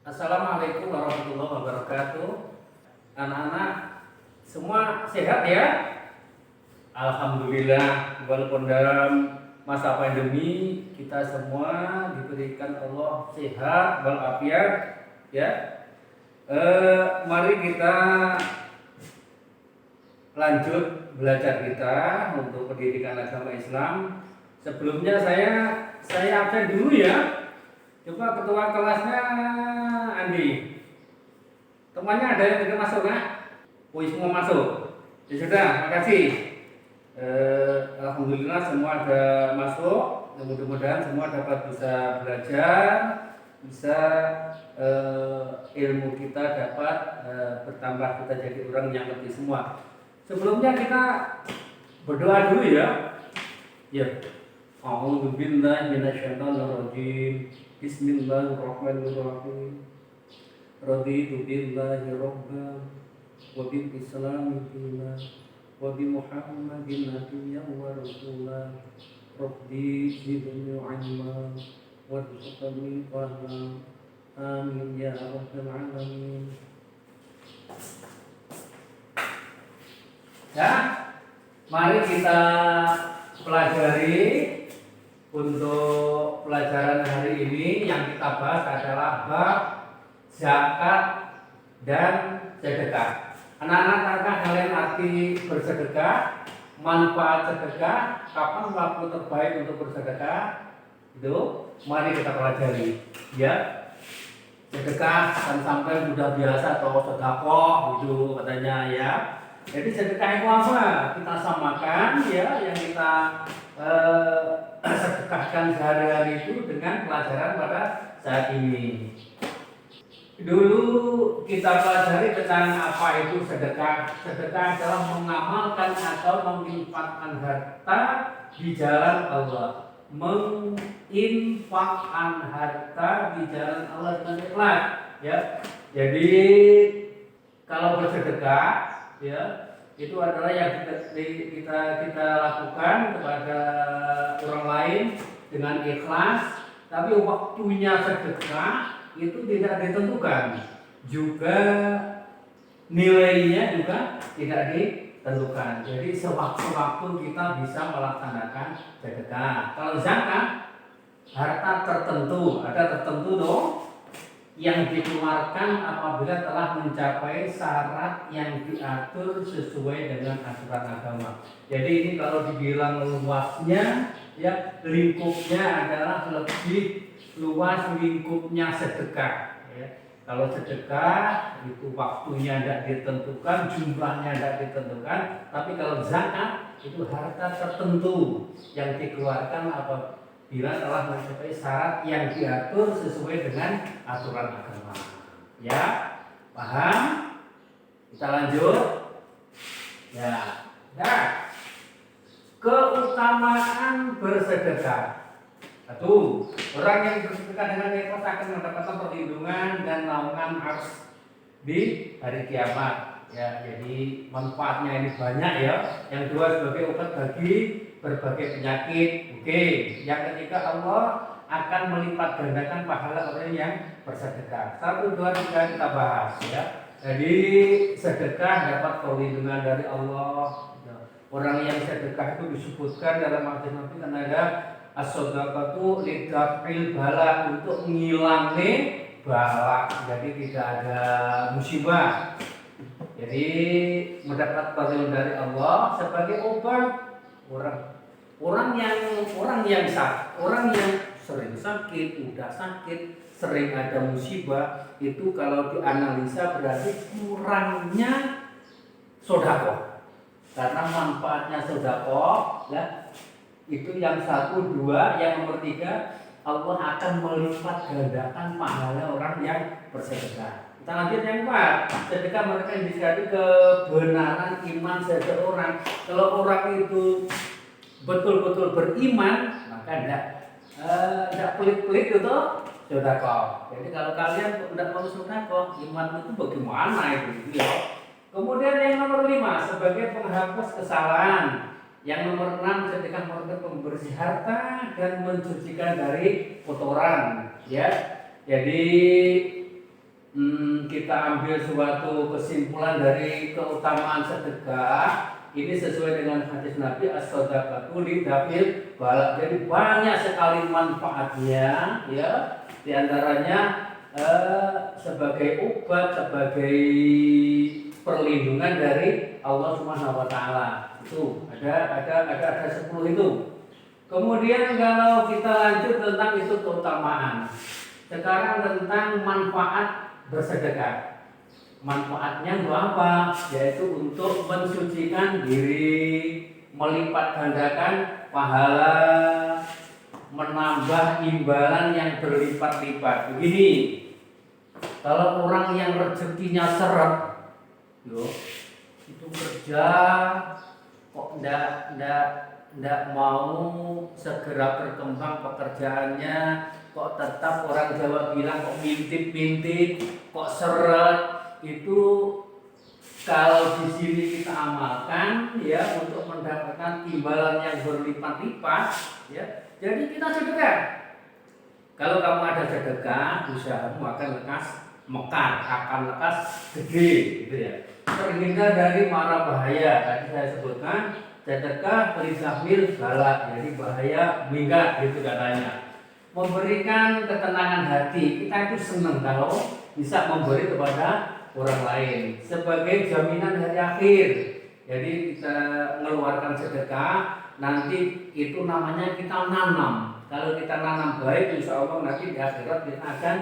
Assalamualaikum warahmatullahi wabarakatuh. Anak-anak semua sehat ya? Alhamdulillah, walaupun dalam masa pandemi kita semua diberikan Allah sehat walafiat ya. Mari kita lanjut belajar kita untuk pendidikan agama Islam. Sebelumnya saya absen dulu ya. Coba ketua kelasnya Andi. Temannya ada yang tidak masuk nggak? Oh, semua masuk. Ya sudah, makasih. Alhamdulillah semua ada masuk. Mudah-mudahan semua dapat bisa belajar, bisa ilmu kita dapat bertambah, kita jadi orang yang lebih semua. Sebelumnya kita berdoa dulu ya. Ya. A'udzu billahi minasyaitonir rajim. Bismillahirrahmanirrahim. Raditu billahi rabban wa bil islami dinan wa bi Muhammadin nabiyyan wa rasulan. Rabbi zidni ilma warzuqni fahma. Amin ya rabbal alamin. Ya, mari kita pelajari. Untuk pelajaran hari ini yang kita bahas adalah bab zakat dan sedekah. Anak-anak, tahukah kalian arti bersedekah, manfaat sedekah, kapan waktu terbaik untuk bersedekah? Itu mari kita pelajari. Ya, sedekah kan sampai sudah biasa atau sedekah itu katanya ya. Jadi sedekah itu apa? Kita samakan ya yang kita sedekahkan sehari-hari itu dengan pelajaran pada saat ini. Dulu kita pelajari tentang apa itu sedekah. Sedekah adalah mengamalkan atau menginfakkan harta di jalan Allah. Menginfakkan harta di jalan Allah dengan ikhlas. Ya. Jadi kalau bersedekah ya itu adalah yang kita lakukan kepada orang lain dengan ikhlas, tapi waktunya sedekah itu tidak ditentukan, juga nilainya juga tidak ditentukan. Jadi sewaktu-waktu kita bisa melaksanakan sedekah. Kalau zakat harta tertentu, ada tertentu dong yang dikeluarkan apabila telah mencapai syarat yang diatur sesuai dengan aturan agama. Jadi ini kalau dibilang luasnya, ya lingkupnya adalah lebih luas lingkupnya sedekah. Ya. Kalau sedekah itu waktunya tidak ditentukan, jumlahnya tidak ditentukan, tapi kalau zakat itu harta tertentu yang dikeluarkan bila telah mencapai syarat yang diatur sesuai dengan aturan agama. Ya, paham? Kita lanjut. Ya, nah, keutamaan bersedekah. Satu, orang yang bersedekah dengan ikhlas akan mendapatkan perlindungan dan naungan ars di hari kiamat. Ya, jadi manfaatnya ini banyak ya. Yang dua sebagai obat bagi berbagai penyakit. Oke, yang ketiga Allah akan melipat gandakan pahala orang yang bersedekah. 1, 2, 3 kita bahas ya. Jadi sedekah dapat perlindungan dari Allah. Orang yang sedekah itu disebutkan dalam hadis Nabi karena ada as-shadaqatu lidaf'il bala, untuk ngilangin bala. Jadi tidak ada musibah. Jadi mendapat perlindungan dari Allah sebagai obat orang yang sering sakit, udah sakit, sering ada musibah, itu kalau dianalisa berarti kurangnya sedekah. Karena manfaatnya sedekah ya, itu yang 1, 2, yang nomor 3, Allah akan melipat gandakan pahala orang yang bersedekah. Kita lanjut yang 4, sedekah mereka indikasi kebenaran iman seseorang. Kalau orang itu betul-betul beriman, maka tidak pelit-pelit itu sedekah. Jadi kalau kalian tidak mau sedekah, iman itu bagaimana itu ya? Kemudian yang nomor 5, sebagai penghapus kesalahan. Yang nomor 6, sedekah merupakan pembersih harta dan mensucikan dari kotoran. Ya, jadi kita ambil suatu kesimpulan dari keutamaan sedekah, ini sesuai dengan hadis Nabi, as-shadaqatu lidafil balak. Jadi banyak sekali manfaatnya, ya. Di antaranya sebagai obat, sebagai perlindungan dari Allah Subhanahu wa taala. Itu ada 10 itu. Kemudian kalau kita lanjut tentang itu keutamaan. Sekarang tentang manfaat bersedekah. Manfaatnya untuk apa? Yaitu untuk mensucikan diri, melipat gandakan pahala, menambah imbalan yang berlipat-lipat. Begini, kalau orang yang rezekinya seret, itu kerja kok ndak mau segera berkembang pekerjaannya, kok tetap orang Jawa bilang kok mintit-mintit, kok seret. Itu kalau di sini kita amalkan, ya, untuk mendapatkan imbalan yang berlipat-lipat, ya. Jadi kita sedekah. Kalau kamu ada sedekah, usahamu akan akan lekas gede, gitu ya. Terhindar dari mara bahaya. Tadi saya sebutkan sedekah perisahmil balak, jadi bahaya minggat, gitu katanya. Memberikan ketenangan hati, kita itu senang kalau bisa memberi kepada orang lain sebagai jaminan hari akhir. Jadi kita mengeluarkan sedekah, nanti itu namanya kita nanam. Kalau kita nanam baik, insya Allah nanti di akhirat kita akan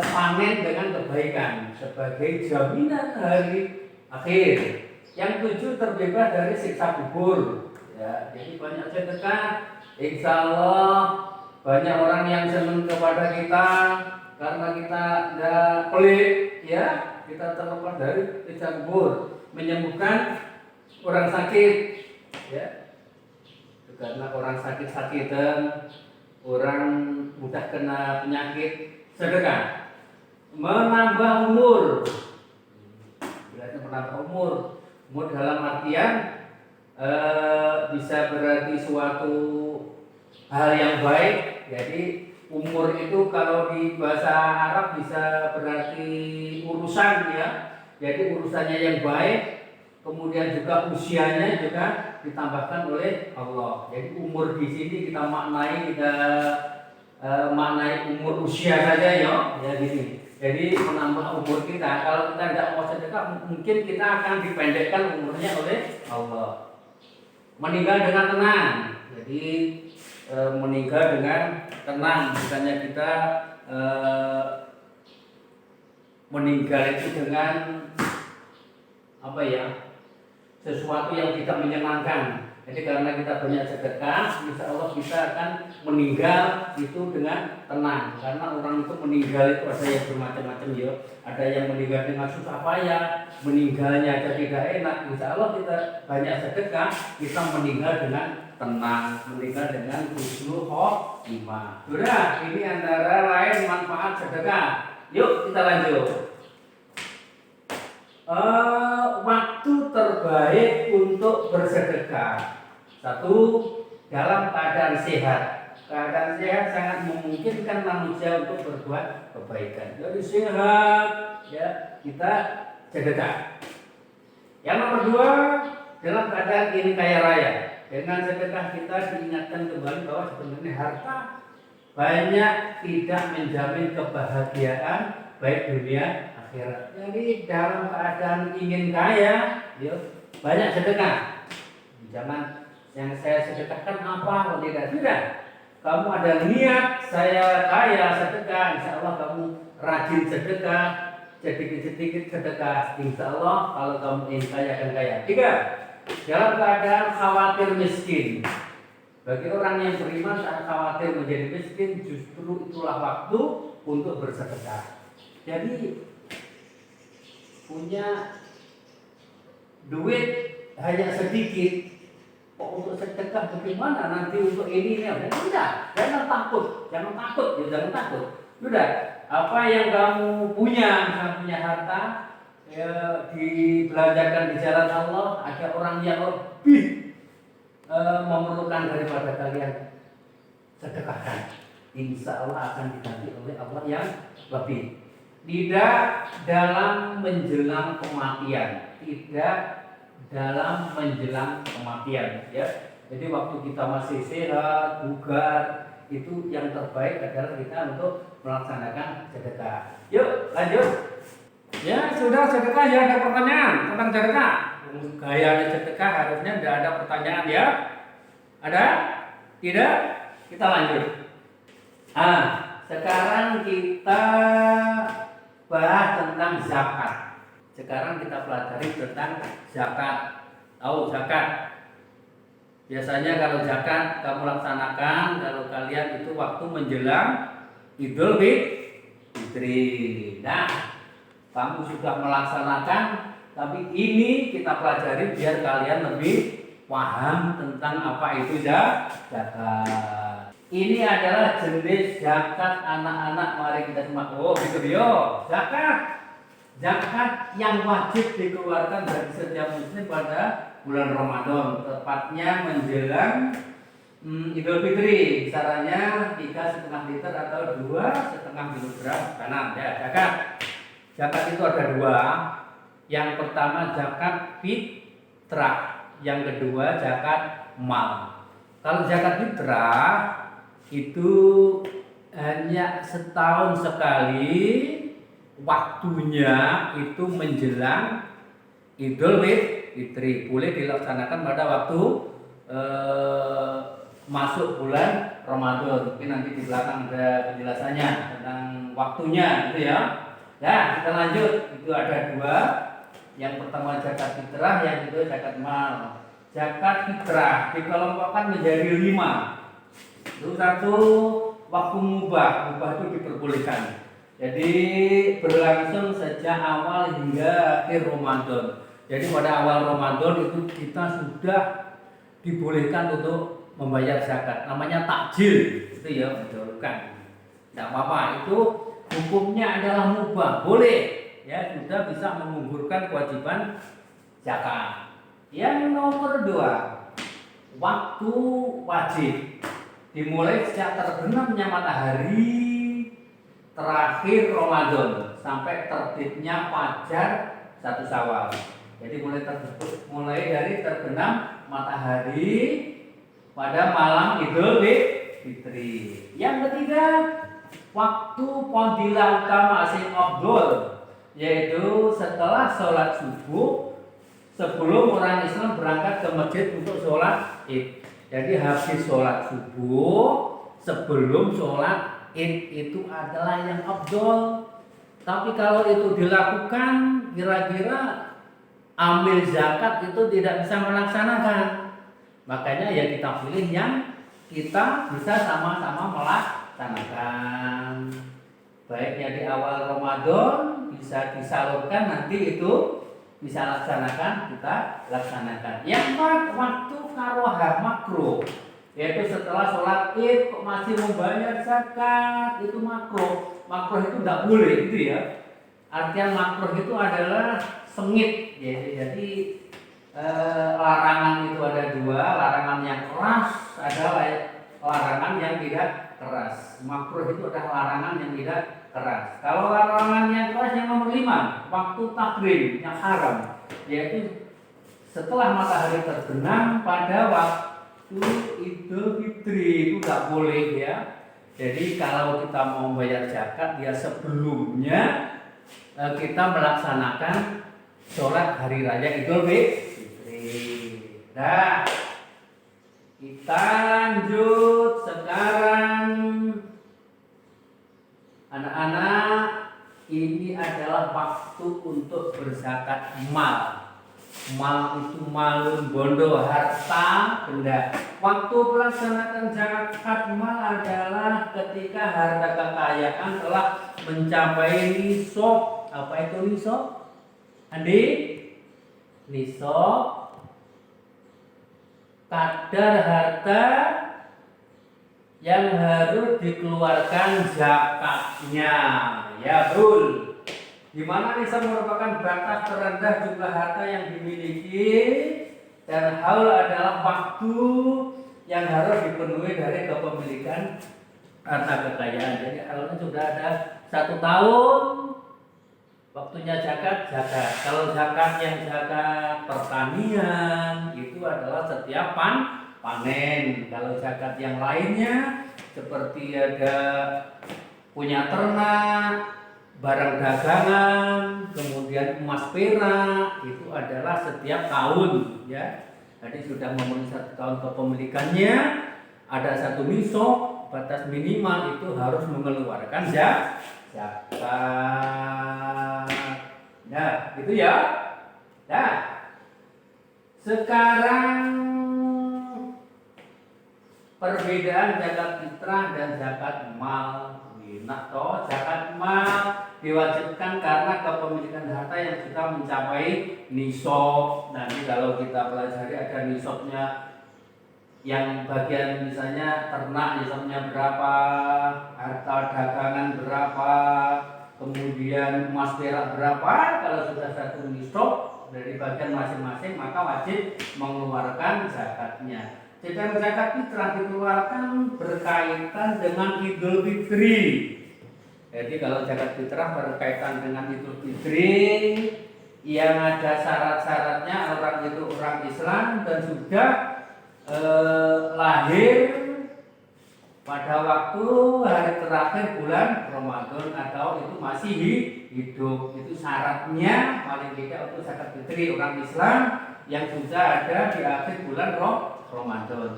panen dengan kebaikan sebagai jaminan hari akhir. Yang 7, terbebas dari siksa kubur. Ya, jadi banyak sedekah, insya Allah banyak orang yang senang kepada kita karena kita tidak pelit, ya, kita terlepas dari siksa kubur, menyembuhkan orang sakit, ya. Karena orang sakit-sakitan, orang mudah kena penyakit, sedekah. Menambah umur, berarti menambah umur dalam artian bisa berarti suatu hal yang baik. Jadi umur itu kalau di bahasa Arab bisa berarti urusan, ya. Jadi urusannya yang baik, kemudian juga usianya juga ditambahkan oleh Allah. Jadi umur di sini kita maknai umur usia saja, ya gini. Jadi menambah umur kita. Kalau kita tidak mau sedekah, mungkin kita akan dipendekkan umurnya oleh Allah. Meninggal dengan tenang. Jadi meninggal dengan tenang, bukannya kita meninggal itu dengan apa ya, sesuatu yang tidak menyenangkan. Jadi karena kita banyak sedekah, insya Allah kita akan meninggal itu dengan tenang. Karena orang itu meninggal itu ada yang bermacam-macam, ya. Ada yang meninggal dengan susah payah, meninggalnya aja tidak enak. Insya Allah kita banyak sedekah, kita meninggal dengan tenang, meninggal dengan husnul khotimah. Sudah, ini antara lain manfaat sedekah. Yuk kita lanjut. Waktu terbaik untuk bersedekah. 1, dalam keadaan sehat. Keadaan sehat sangat memungkinkan manusia untuk berbuat kebaikan. Jadi sehat, ya, kita sedekah. Yang nomor 2, dalam keadaan ini kaya raya. Dengan sedekah kita diingatkan kembali bahwa sebenarnya harta banyak tidak menjamin kebahagiaan baik dunia akhirat. Jadi dalam keadaan ingin kaya, ya, banyak sedekah. Jangan yang saya sedekahkan apa, tidak. Kamu ada niat saya kaya sedekah, insya Allah kamu rajin sedekah, sedikit-sedikit sedekah, insya Allah kalau kamu ingin kaya akan kaya. 3, dalam keadaan khawatir miskin. Bagi orang yang beriman saat khawatir menjadi miskin, justru itulah waktu untuk bersedekah. Jadi punya duit hanya sedikit, kok untuk sedekah bagaimana nanti untuk ini tidak. Jangan takut. Sudah, apa yang kamu punya, harta, ya, dibelanjakan di jalan Allah. Ada orang yang lebih memerlukan daripada kalian, sedekahkan. Insya Allah akan diganti oleh Allah yang lebih. Tidak dalam menjelang kematian, tidak dalam menjelang kematian, ya. Jadi waktu kita masih sehat, bugar, itu yang terbaik adalah kita untuk melaksanakan sedekah. Yuk, lanjut. Ya, sudah sedekah, ya ada pertanyaan tentang sedekah. Gaya sedekah harusnya tidak ada pertanyaan, ya. Ada? Tidak? Kita lanjut. Sekarang kita bahas tentang zakat. Sekarang kita pelajari tentang zakat. Tahu zakat? Biasanya kalau zakat kamu laksanakan kalau kalian itu waktu menjelang Idul Fitri. Nah, kamu sudah melaksanakan, tapi ini kita pelajari biar kalian lebih paham tentang apa itu zakat. Ini adalah jenis zakat anak-anak. Mari kita simak. Oh, gitu yo. Zakat yang wajib dikeluarkan dari setiap muslim pada bulan Ramadan, tepatnya menjelang Idul Fitri. Kisarannya 3,5 liter atau 2,5 kilogram kanan. Ya, zakat itu ada dua. Yang pertama zakat fitrah, yang kedua zakat mal. Kalau zakat fitrah itu hanya setahun sekali, waktunya itu menjelang Idul Fitri. Boleh dilaksanakan pada waktu masuk bulan Ramadan. Mungkin nanti di belakang ada penjelasannya tentang waktunya, gitu ya. Ya, kita lanjut. Itu ada dua. Yang pertama zakat fitrah, yang kedua zakat mal. Zakat fitrah dikelompokkan menjadi 5. Itu satu, waktu mubah itu diperbolehkan. Jadi berlangsung sejak awal hingga akhir Ramadan. Jadi pada awal Ramadan itu kita sudah dibolehkan untuk membayar zakat. Namanya takjil, itu ya, mendahulukan. Tidak apa-apa, itu hukumnya adalah mubah, boleh. Ya, sudah bisa menggugurkan kewajiban zakat. Yang nomor 2, waktu wajib. Dimulai sejak terbenamnya matahari terakhir Ramadan sampai terbitnya fajar 1 Syawal. Jadi mulai dari terbenam matahari pada malam Idul Fitri. Yang ketiga, waktu fadilah utama asing afdol, yaitu setelah sholat subuh sebelum orang Islam berangkat ke masjid untuk sholat Id. Jadi habis sholat subuh sebelum sholat Id itu adalah yang afdol. Tapi kalau itu dilakukan, kira-kira amil zakat itu tidak bisa melaksanakan. Makanya ya kita pilih yang kita bisa sama-sama melaksanakan. Baiknya di awal Ramadan bisa disalurkan, nanti itu bisa laksanakan, kita laksanakan. Yang waktu karohah makruh, yaitu setelah sholat Id kok masih membayar zakat, itu makruh. Makruh itu tidak boleh, gitu ya. Artian makruh itu adalah sengit, ya. Jadi larangan itu ada dua, larangan yang keras, ada larangan yang tidak keras. Makruh itu adalah larangan yang tidak keras. Kalau larangan yang keras yang nomor 5, waktu takrim yang haram, yaitu setelah matahari terbenam pada waktu Idul Fitri, itu tidak boleh, ya. Jadi kalau kita mau bayar zakat, ya sebelumnya kita melaksanakan sholat hari raya Idul Fitri. Nah, kita lanjut sekarang. Anak-anak, ini adalah waktu untuk berzakat mal. Mal itu malun bondo, harta benda. Waktu melaksanakan zakat mal adalah ketika harta kekayaan telah mencapai nisab. Apa itu nisab? Andi? Nisab kadar harta yang harus dikeluarkan zakatnya. Ya, betul. Di mana nisab merupakan batas terendah jumlah harta yang dimiliki, dan haul adalah waktu yang harus dipenuhi dari kepemilikan harta kekayaan. Jadi haulnya sudah ada 1 tahun, waktunya zakat, zakat. Kalau zakat yang zakat pertanian itu adalah setiap panen. Kalau zakat yang lainnya seperti ada punya ternak, barang dagangan, kemudian emas perak itu adalah setiap tahun, ya. Jadi sudah memenuhi 1 tahun kepemilikannya, ada 1 nisab, batas minimal itu harus mengeluarkan zakat. Nah, gitu ya. Nah, sekarang perbedaan zakat fitrah dan zakat mal. Nah, toh zakat mal diwajibkan karena kepemilikan harta yang sudah mencapai nisab. Nanti kalau kita pelajari ada nisabnya, yang bagian misalnya ternak nisabnya berapa, harta dagangan berapa, kemudian emas perak berapa. Kalau sudah 1 nisab dari bagian masing-masing maka wajib mengeluarkan zakatnya. Sedang zakat fitrah dikeluarkan berkaitan dengan Idul Fitri. Jadi kalau zakat fitrah berkaitan dengan Idul Fitri yang ada syarat-syaratnya, orang itu orang Islam dan sudah lahir pada waktu hari terakhir bulan Ramadan atau itu masih hidup. Itu syaratnya paling tidak untuk zakat fitri orang Islam yang sudah ada di akhir bulan Ramadan.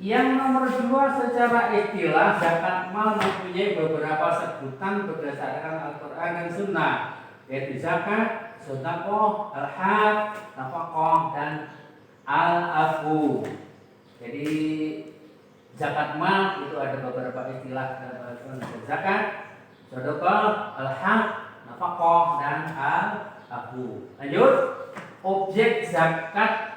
Yang nomor 2, secara istilah zakat mal mempunyai beberapa sebutan berdasarkan Al-Quran dan Sunnah, yaitu zakat, sedekah, al-haq, nafaqah, dan al-afu. Jadi zakat mal itu ada beberapa istilah, zakat, sedekah, al-haq, nafaqah, dan al-afu. Lanjut, objek zakat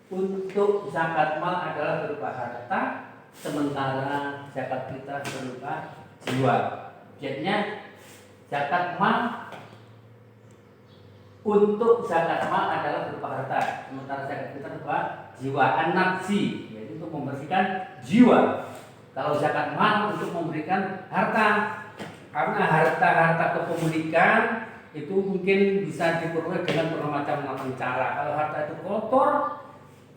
untuk zakat mal adalah berupa harta, sementara zakat fitrah berupa jiwa. Objeknya zakat mal untuk zakat mal adalah berupa harta, sementara zakat fitrah berupa jiwa, an-nafsi, yaitu untuk membersihkan jiwa. Kalau zakat mal untuk memberikan harta, karena harta-harta kepemilikan itu mungkin bisa diperoleh dengan bermacam cara. Kalau harta itu kotor,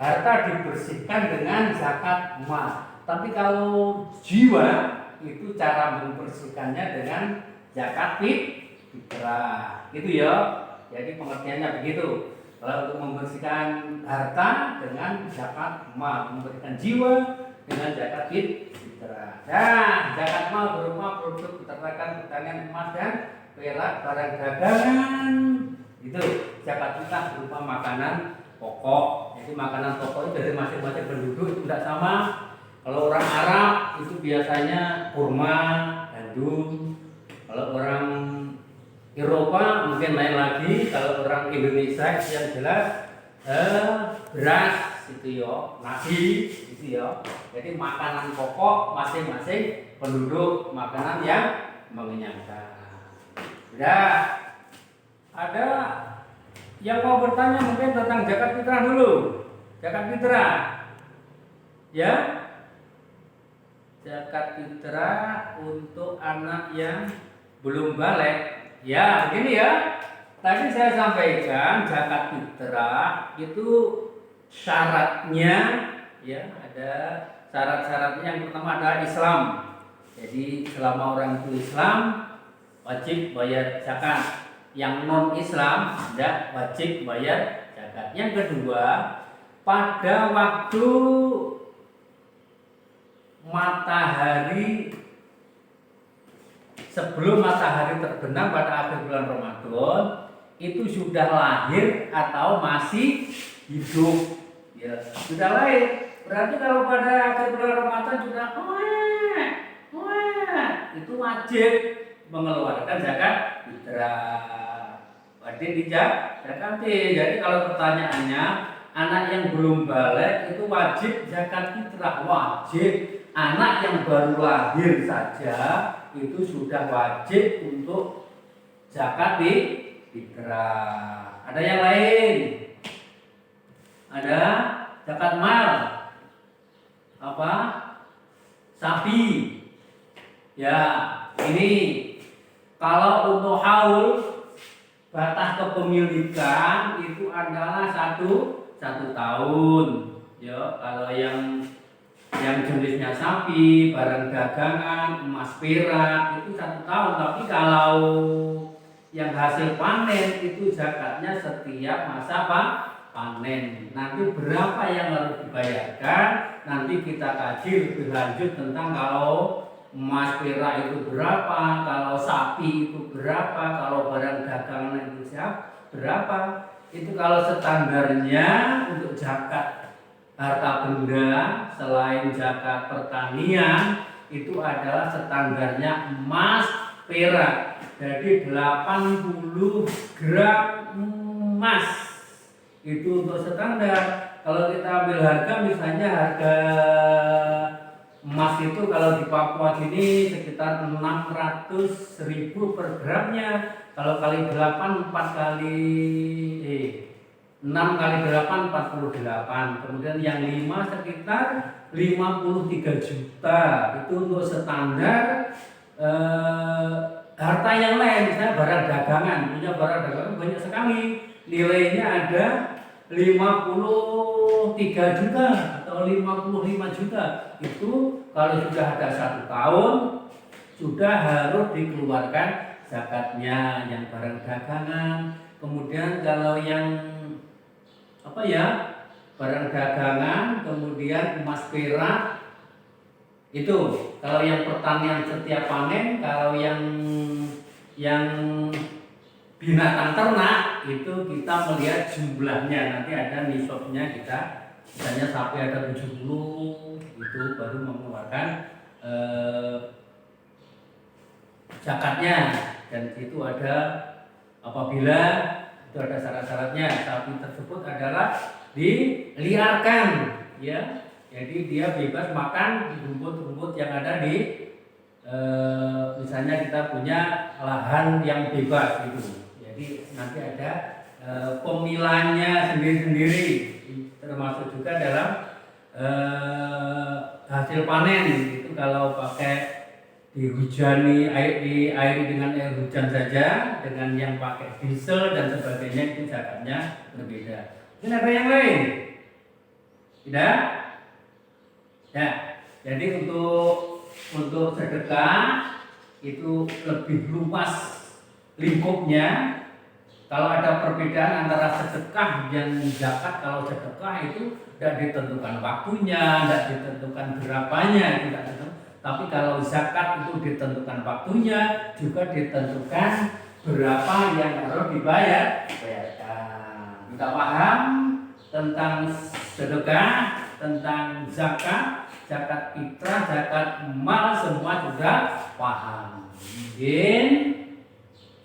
harta dibersihkan dengan zakat mal. Tapi kalau jiwa itu cara membersihkannya dengan zakat fitrah. Gitu ya. Jadi pengertiannya begitu. Kalau untuk membersihkan harta dengan zakat mal, memberikan jiwa dengan zakat fitrah. Nah, zakat mal berupa produk peternakan, pertanian, emas dan perak, barang dagangan. Itu zakat fitrah berupa makanan pokok. Jadi makanan pokok itu dari masing-masing penduduk itu tidak sama. Kalau orang Arab itu biasanya kurma, gandum. Kalau orang Eropa mungkin lain lagi. Kalau orang Indonesia yang jelas beras itu ya, nasi itu ya. Jadi makanan pokok masing-masing penduduk, makanan yang mengenyangkan. Sudah ada yang mau bertanya mungkin tentang zakat fitrah dulu. Zakat fitrah, ya, zakat fitrah untuk anak yang belum balik. Ya, begini ya. Tadi saya sampaikan zakat fitrah itu syaratnya, ya, ada syarat-syaratnya. Yang pertama adalah Islam. Jadi selama orang itu Islam wajib bayar zakat. Yang non-Islam tidak wajib bayar zakat. Yang kedua, pada waktu matahari, sebelum matahari terbenam pada akhir bulan Ramadan, itu sudah lahir atau masih hidup. Ya, sudah lahir. Berarti kalau pada akhir bulan Ramadan sudah itu wajib mengeluarkan zakat fitrah. Wajib zakat. Jadi kalau pertanyaannya, anak yang belum balik itu wajib zakat fitrah. Wajib. Anak yang baru lahir saja itu sudah wajib untuk zakat fitrah. Ada yang lain? Ada zakat mal. Apa? Sapi. Ya, ini Kalau untuk haul batas kepemilikan itu adalah satu tahun. Ya, kalau yang jenisnya sapi, barang dagangan, emas perak itu 1 tahun. Tapi kalau yang hasil panen itu zakatnya setiap masa panen. Nanti berapa yang harus dibayarkan? Nanti kita kaji lebih lanjut tentang kalau emas perak itu berapa, kalau sapi itu berapa, kalau barang dagangan itu berapa. Itu kalau standarnya untuk zakat harta benda selain zakat pertanian itu adalah standarnya emas perak. Jadi 80 gram emas itu untuk standar. Kalau kita ambil harga, misalnya harga emas itu kalau di Papua sini sekitar 600.000 per gramnya. Kalau kali 8 4 kali 6 kali 8 48. Kemudian yang 5 sekitar 53 juta. Itu untuk standar harta yang lain, misalnya barang dagangan. Punya barang dagangan banyak sekali. Nilainya ada 53 juta atau 55 juta. Itu kalau sudah ada 1 tahun sudah harus dikeluarkan zakatnya yang barang dagangan. Kemudian kalau yang barang dagangan, kemudian emas perak itu kalau yang pertanian setiap panen. Kalau yang binatang ternak itu kita melihat jumlahnya, nanti ada nisabnya. Kita misalnya sapi ada 70 itu baru mengeluarkan zakatnya. Dan itu ada apabila itu ada syarat-syaratnya, sapi tersebut adalah diliarkan, ya. Jadi dia bebas makan rumput-rumput yang ada di misalnya kita punya lahan yang bebas gitu. Jadi nanti ada pemilahnya sendiri-sendiri, termasuk juga dalam hasil panen. Itu kalau pakai dihujani, diairi dengan air hujan saja, dengan yang pakai diesel dan sebagainya itu zakatnya berbeda. Mungkin ada yang lain? Tidak? Ya. Jadi untuk sedekah itu lebih luas lingkupnya. Kalau ada perbedaan antara sedekah dan zakat, kalau sedekah itu tidak ditentukan waktunya, tidak ditentukan berapanya, tidak ditentukan. Tapi kalau zakat itu ditentukan waktunya, juga ditentukan berapa yang harus dibayarkan. Kita paham tentang sedekah, tentang zakat, zakat fitrah, zakat mal, semua juga paham. Mungkin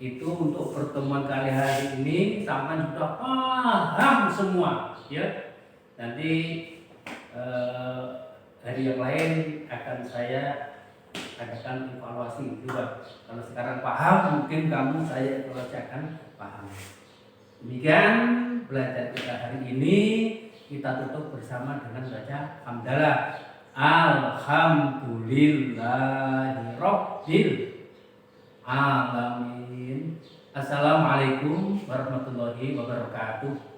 itu untuk pertemuan kali hari ini sampai sudah paham semua, ya. Nanti hari yang lain akan saya adakan evaluasi juga. Kalau sekarang paham, mungkin saya evaluasi akan paham. Demikian belajar kita hari ini. Kita tutup bersama dengan baca hamdalah. Alhamdulillahirabbil alamin. Assalamualaikum warahmatullahi wabarakatuh.